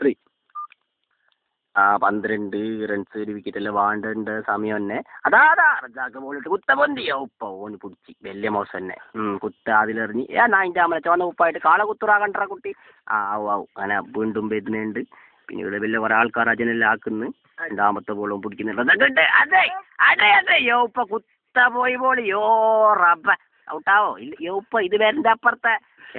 three 12 runs ഒരു വിക്കറ്റെല്ലാം വാണ്ടേണ്ട സമയം തന്നെ അതാ റജാക്ക് ബോളിട്ട് കുത്ത പൊന്തിയോ ഉപ്പ ഓന് പിടിച്ച് വലിയ മോശം തന്നെ കുത്ത അതിലെറിഞ്ഞ് അതിൻ്റെ അമ്മ ചുവന്ന ഉപ്പായിട്ട് കാള കുത്തുറാ കണ്ടറ കുട്ടി ആവും അങ്ങനെ വീണ്ടും വരുന്നുണ്ട് പിന്നെ ഇവിടെ വലിയ കുറെ ആൾക്കാർ അജനെല്ലാം ആക്കുന്നു രണ്ടാമത്തെ ബോളും പിടിക്കുന്നുണ്ട് അതെ അതെ അതെ യോ ഉപ്പ കുത്ത പോയി ബോള് യോ റബ്ബ ഔട്ടാവോ ഇല്ല യോ ഉപ്പ ഇത് വരണ്ട അപ്പുറത്തെ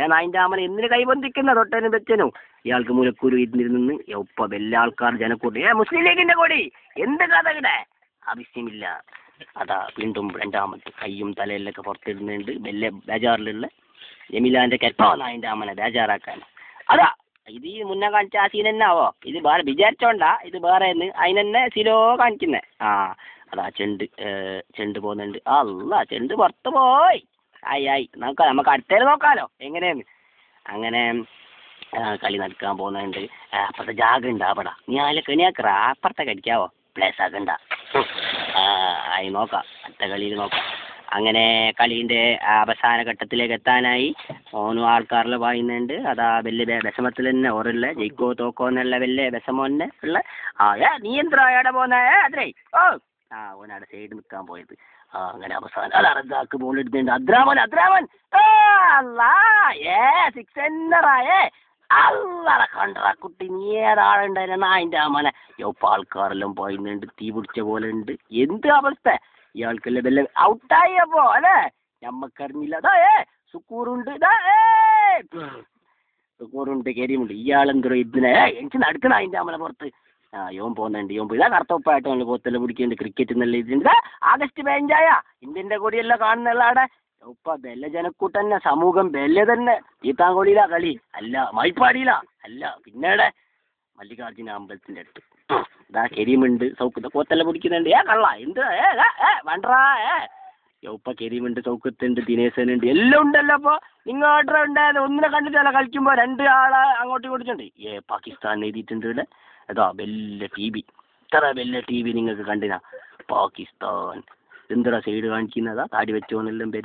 അതിൻ്റെ അമ്മ എന്തിനു കൈബന്ധിക്കുന്ന തൊട്ടനും വെച്ചനും ഇയാൾക്ക് മൂലക്കൂര് ഇരുന്നിരുന്ന് ഒപ്പ വലിയ ആൾക്കാർ ജനക്കൂട്ടി മുസ്ലിം ലീഗിന്റെ കൂടി എന്ത് കഥ ഇവിടെ ആവശ്യമില്ല അതാ വീണ്ടും രണ്ടാമത്തെ കയ്യും തലയിലൊക്കെ പുറത്തിടുന്നുണ്ട് വലിയ ബേജാറിലുള്ള ജമീലാന്റെ കെൽപ്പാവുന്ന അതിൻ്റെ അമ്മനെ ബേജാറാക്കാൻ അതാ ഇത് ഈ മുന്നേ കാണിച്ച ആ സീൻ തന്നെ ആവോ ഇത് വേറെ വിചാരിച്ചോണ്ടാ ഇത് വേറെ അതിനെന്നെ സിലോ കാണിക്കുന്നേ അതാ ചെണ്ട് പോകുന്നുണ്ട് അല്ല ചെണ്ട് പുറത്ത് പോയി ആയി നമുക്ക് അടുത്തേല് നോക്കാലോ എങ്ങനെയാന്ന് അങ്ങനെ കളി നടക്കാൻ പോകുന്നുണ്ട് അപ്പുറത്തെ ജാഗ ഉണ്ട് അവിടെ നീ അതിലെ കെണിയാക്കറ അപ്പുറത്തെ കടിക്കാവോ പ്ലേസ് ആക്കണ്ട ആയി നോക്കാം അടുത്ത കളിയിൽ നോക്കാം അങ്ങനെ കളീൻ്റെ അവസാന ഘട്ടത്തിലേക്ക് എത്താനായി ഓനും ആൾക്കാരെല്ലാം വായുന്നുണ്ട് അതാ വലിയ വിഷമത്തിൽ തന്നെ ഓരല്ല ജയിക്കോ തോക്കോ എന്നുള്ള വലിയ വിഷമം തന്നെ ഉള്ള നീ എന്താ എവിടെ പോന്നേ അത്രേ ഓനാടെ സൈഡ് നിൽക്കാൻ പോയത് അങ്ങനെ അവസാനം അതാ റദ്ദാക്ക് ബോൾ എടുത്തുണ്ട് അദ്രാമൻ സിക്സ് എന്നറായേ അല്ലറ കണ്ടറ കുട്ടി നീ ഏതാളുണ്ടായിരുന്ന അതിൻ്റെ അമ്മനെ യോപ്പ ആൾക്കാരെല്ലാം പോയിന്നുണ്ട് തീ പിടിച്ച പോലെ ഉണ്ട് എന്ത് അവസ്ഥ ഇയാൾക്കെല്ലാം വല്ല ഔട്ടായി അപ്പോ അല്ലേ ഞമ്മക്കറിഞ്ഞില്ല അതാ സുക്കൂറുണ്ട് സുക്കൂറുണ്ട് കരിയുമുണ്ട് ഇയാളെന്തോ ഇതിനെ എനിക്ക് നടക്കണം അതിൻ്റെ അമ്മനെ പുറത്ത് യോൻ പോകുന്നുണ്ട് യോൻ ഇതാ കറുത്തപ്പായിട്ട് നമ്മൾ പോത്തെല്ലാം പിടിക്കുന്നുണ്ട് ക്രിക്കറ്റ് നല്ല ഇതുണ്ട് ആഗസ്റ്റ് 15 ഇന്ത്യൻ്റെ കൊടിയെല്ലാം കാണുന്നുള്ള അവിടെ ഉപ്പ ബെല്ല ജനക്കൂട്ടന്നെ സമൂഹം ബെല്ല തന്നെ തീത്താങ്കൊടിയിലാ കളി അല്ല മൈപ്പാടിയിലാ അല്ല പിന്നീട് മല്ലികാർജുന അമ്പലത്തിൻ്റെ അടുത്ത് ഇതാ കരീമുണ്ട് സൗഖ്യത്തെ പോത്തെല്ലാം പിടിക്കുന്നുണ്ട് കള്ള എന്ത് വണ്ടറാ ഉപ്പ കരീമുണ്ട് സൗഖ്യത്തുണ്ട് ദിനേശനുണ്ട് എല്ലാം ഉണ്ടല്ലോ അപ്പോൾ നിങ്ങൾ ഓർഡർ ഉണ്ടായത് ഒന്നിനെ കണ്ടിട്ടല്ല കളിക്കുമ്പോൾ 2 ആളെ അങ്ങോട്ടും ഇങ്ങോട്ടുണ്ട് പാകിസ്ഥാൻ എഴുതിയിട്ടുണ്ട് ഇവിടെ അതാ വലിയ ടി വി ഇത്ര വലിയ ടി വി നിങ്ങൾക്ക് കണ്ടിനാ പാകിസ്ഥാൻ എന്തിനാ സൈഡ് കാണിക്കുന്നതാ താടി വെച്ചോന്നെല്ലാം വരുന്നത്